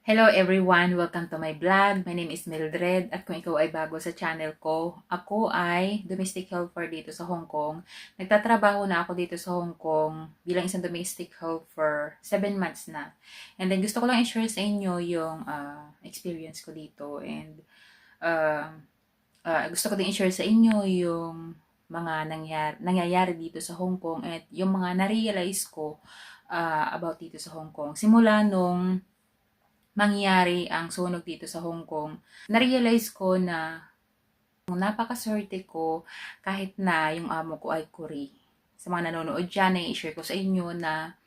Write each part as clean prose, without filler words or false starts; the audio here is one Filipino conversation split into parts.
Hello everyone! Welcome to my vlog. My name is Mildred at kung ikaw ay bago sa channel ko, ako ay domestic helper dito sa Hong Kong. Nagtatrabaho na ako dito sa Hong Kong bilang isang domestic helper 7 months na. And then gusto ko lang i-share sa inyo yung experience ko dito and uh, gusto ko din i-share sa inyo yung mga nangyayari dito sa Hong Kong at yung mga na-realize ko about dito sa Hong Kong. Simula nung mangyari ang sunog dito sa Hong Kong, na-realize ko na napakaswerte ko kahit na yung amo ko ay Korea. Sa mga nanonood dyan, i-share ko sa inyo na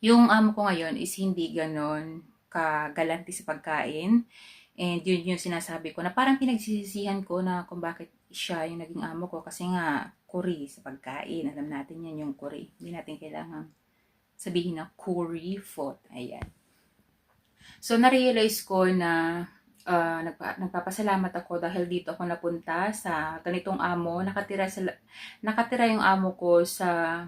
yung amo ko ngayon is hindi ganon kagalanti sa pagkain. And yun yung sinasabi ko na parang pinagsisisihan ko na kung bakit siya yung naging amo ko kasi nga Korea sa pagkain. Alam natin yan yung Korea. Hindi natin kailangan sabihin na Korea food. Ayan. So, na-realize ko na nagpapasalamat ako dahil dito ako napunta sa ganitong amo. Nakatira yung amo ko sa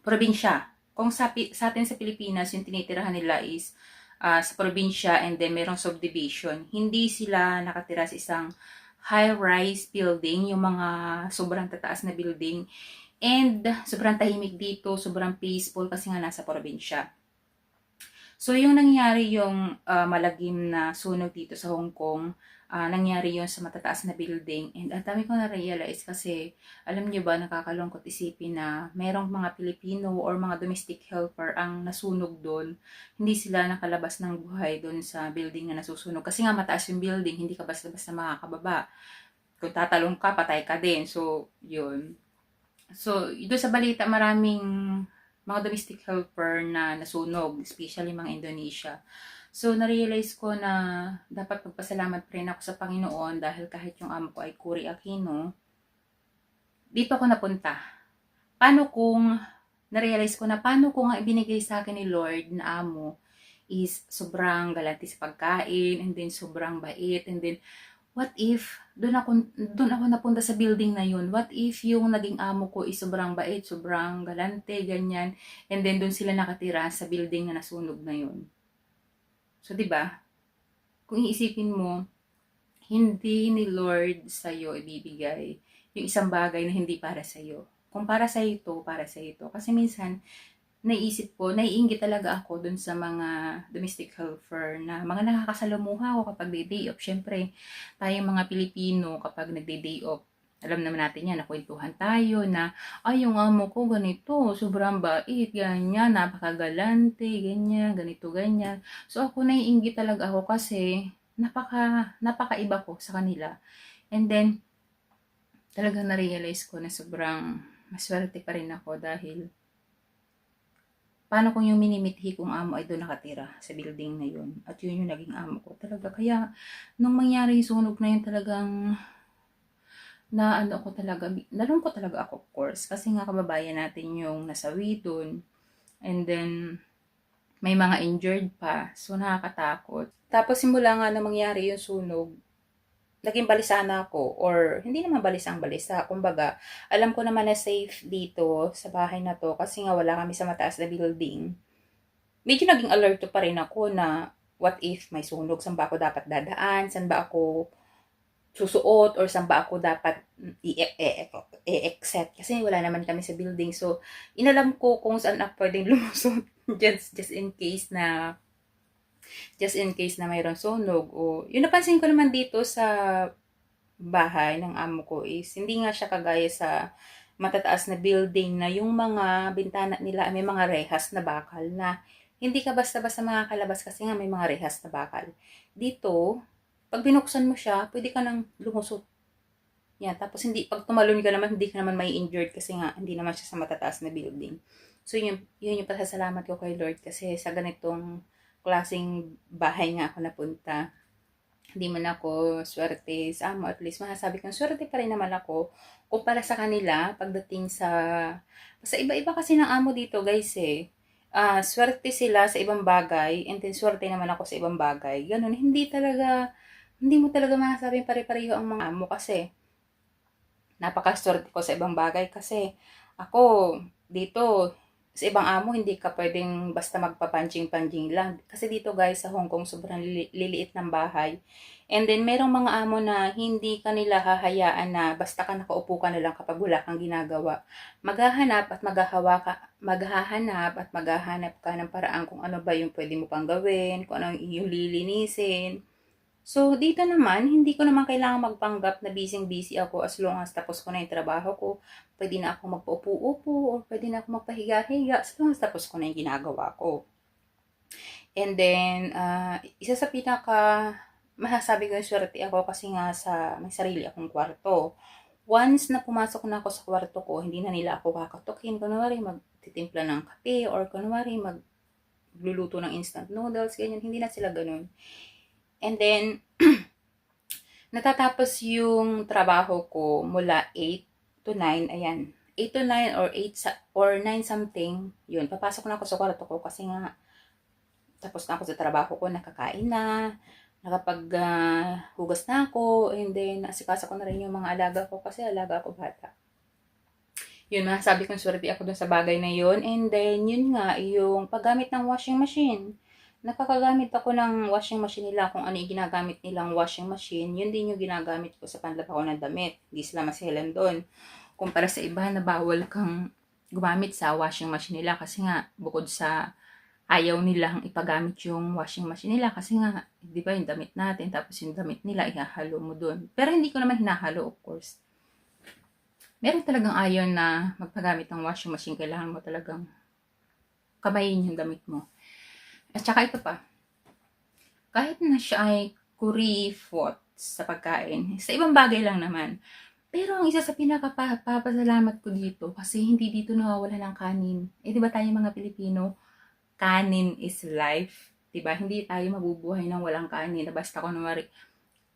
probinsya. Kung sa atin sa Pilipinas, yung tinitirahan nila is sa probinsya and then merong subdivision. Hindi sila nakatira sa isang high-rise building, yung mga sobrang tataas na building. And sobrang tahimik dito, sobrang peaceful kasi nga nasa probinsya. So, yung nangyari yung malagim na sunog dito sa Hong Kong, nangyari yon sa matataas na building. And ang dami ko na-realize kasi, alam niyo ba, nakakalungkot isipin na merong mga Pilipino or mga domestic helper ang nasunog doon. Hindi sila nakalabas ng buhay doon sa building na nasusunog. Kasi nga mataas yung building, hindi ka basta-basta makakababa. Kung tatalong ka, patay ka din. So, yun. So, doon sa balita, maraming mga domestic helper na nasunog, especially mga Indonesia. So, na-realize ko na dapat magpasalamat pa rin ako sa Panginoon dahil kahit yung amo ko ay Cory Aquino, dito ako napunta. Paano kung na-realize ko na paano kung ibinigay sa akin ni Lord na amo is sobrang galanti sa pagkain and then sobrang bait and then what if doon ako napunta sa building na yun? What if yung naging amo ko is sobrang bait, sobrang galante, ganyan, and then doon sila nakatira sa building na nasunog na yun? So, 'di ba? Kung iisipin mo, hindi ni Lord sa'yo ibibigay yung isang bagay na hindi para sa'yo. Kung para sa ito, para sa ito. Kasi minsan, naisip ko, naiinggit talaga ako dun sa mga domestic helper na mga nakakasalamuha ko kapag day off. Syempre, tayong mga Pilipino kapag nagday off, alam naman natin yan, nakwentuhan tayo na, ay, yung amo ko ganito, sobrang bait, ganyan, napakagalante, ganyan, ganito, ganyan. So, ako naiinggit talaga ako kasi napakaiba ko sa kanila. And then, talagang na-realize ko na sobrang maswerte pa rin ako dahil paano kung yung minimithi kong amo ay doon nakatira sa building na yun at yun yung naging amo ko talaga. Kaya nung mangyari yung sunog na yun talagang na ano ko talaga, nalungkot talaga ako of course kasi nga kababayan natin yung nasawi doon and then may mga injured pa so nakakatakot. Tapos simula nga na mangyari yung sunog, naging balisa na ako or hindi naman balisang-balisa. Kumbaga, alam ko naman na safe dito sa bahay na to kasi nga wala kami sa mataas na building. Medyo naging alerto pa rin ako na what if may sunog, saan ba ako dapat dadaan, saan ba ako susuot or saan ba ako dapat i-exit kasi wala naman kami sa building. So, inalam ko kung saan ako pwedeng lumusot just in case na mayroong sunog. O, yung napansin ko naman dito sa bahay ng amo ko is, hindi nga siya kagaya sa matataas na building na yung mga bintana nila may mga rehas na bakal na hindi ka basta-basta makakalabas kasi nga may mga rehas na bakal. Dito, pag binuksan mo siya, pwede ka nang lumusot. Yan, tapos pag tumalon ka naman, hindi ka naman may injured kasi nga hindi naman siya sa matataas na building. So, yun yung pasasalamat ko kay Lord kasi sa ganitong klaseng bahay nga ako napunta. Hindi man ako swerte sa amo, at least masasabi kong swerte pa rin naman ako kumpara sa kanila pagdating sa iba-iba kasi ng amo dito guys eh. Swerte sila sa ibang bagay and then swerte naman ako sa ibang bagay. Ganun, hindi mo talaga masasabing pare-pareho ang mga amo kasi napakaswerte ko sa ibang bagay kasi ako dito sa ibang amo, hindi ka pwedeng basta magpapanjing-panjing lang. Kasi dito guys, sa Hong Kong, sobrang liliit ng bahay. And then, merong mga amo na hindi ka nila hahayaan na basta ka nakaupo ka na lang kapag wala kang ginagawa. Maghahanap at maghahanap ka ng paraan kung ano ba yung pwede mo pang gawin, kung ano yung lilinisin. So, dito naman, hindi ko naman kailangan magpanggap na busy-busy ako as long as tapos ko na yung trabaho ko. Pwede na ako magpaupo-upo or pwede na ako magpahiga-higa as long as tapos ko na yung ginagawa ko. And then, isa sa masasabi ko yung swerte ako kasi nga may sarili akong kwarto. Once na pumasok na ako sa kwarto ko, hindi na nila ako kakatukin. Kunwari, magtitimpla ng kape or kunwari, magluluto ng instant noodles, ganyan. Hindi na sila ganun. And then, natatapos yung trabaho ko mula 8 to 9, ayan. 8 to 9 or 9 something, yun, papasok na ako sa kwarto ko kasi nga, tapos na ako sa trabaho ko, nakakain na, hugas na ako, and then, asikasa ko na rin yung mga alaga ko kasi alaga ko bata. Yun, masasabi kong swerte ako dun sa bagay na yun. And then, yun nga, yung paggamit ng washing machine. Nakakagamit ako ng washing machine nila kung ano yung ginagamit nilang washing machine. Yun din yung ginagamit ko sa panlaba ko ng damit. Hindi sila maselan doon. Kumpara sa iba na bawal kang gumamit sa washing machine nila kasi nga bukod sa ayaw nilang ipagamit yung washing machine nila kasi nga, di ba yung damit natin tapos yung damit nila ihahalo mo doon. Pero hindi ko naman hinahalo, of course. Meron talagang ayaw na magpagamit ng washing machine. Kailangan mo talagang kamayin yung damit mo. At saka ito pa, kahit na siya ay kuripot sa pagkain, sa ibang bagay lang naman. Pero ang isa sa pinakapapasalamat ko dito, kasi hindi dito nawawala ng kanin. Eh, di ba tayo mga Pilipino, kanin is life. Di ba? Hindi tayo mabubuhay ng walang kanin. Basta kunwari,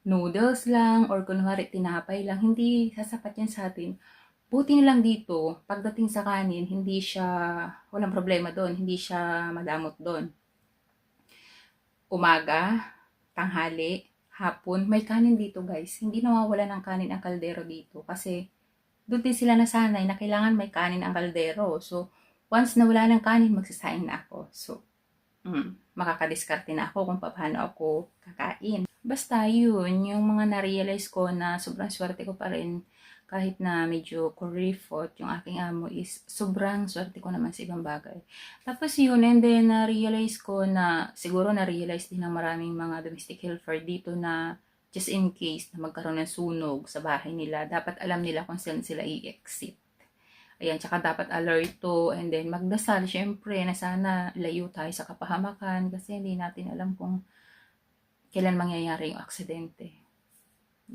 noodles lang, or kunwari, tinapay lang. Hindi sasapat yan sa atin. Buti lang dito, pagdating sa kanin, walang problema doon. Hindi siya madamot doon. Umaga, tanghali, hapon, may kanin dito guys. Hindi nawawala ng kanin ang kaldero dito kasi doon din sila nasanay na kailangan may kanin ang kaldero. So, once na wala ng kanin, magsasaing na ako. So, makakadiskarte na ako kung paano ako kakain. Basta yun, yung mga na-realize ko na sobrang swerte ko pa rin kahit na medyo kuripot yung aking amo is sobrang swerte ko naman sa ibang bagay. Tapos yun, and then na-realize ko na siguro na-realize din ng maraming mga domestic helper dito na just in case na magkaroon ng sunog sa bahay nila, dapat alam nila kung saan sila i-exit. Ayan, tsaka dapat alerto and then magdasal, syempre, na sana layo tayo sa kapahamakan kasi hindi natin alam kung kailan mangyayari yung aksidente.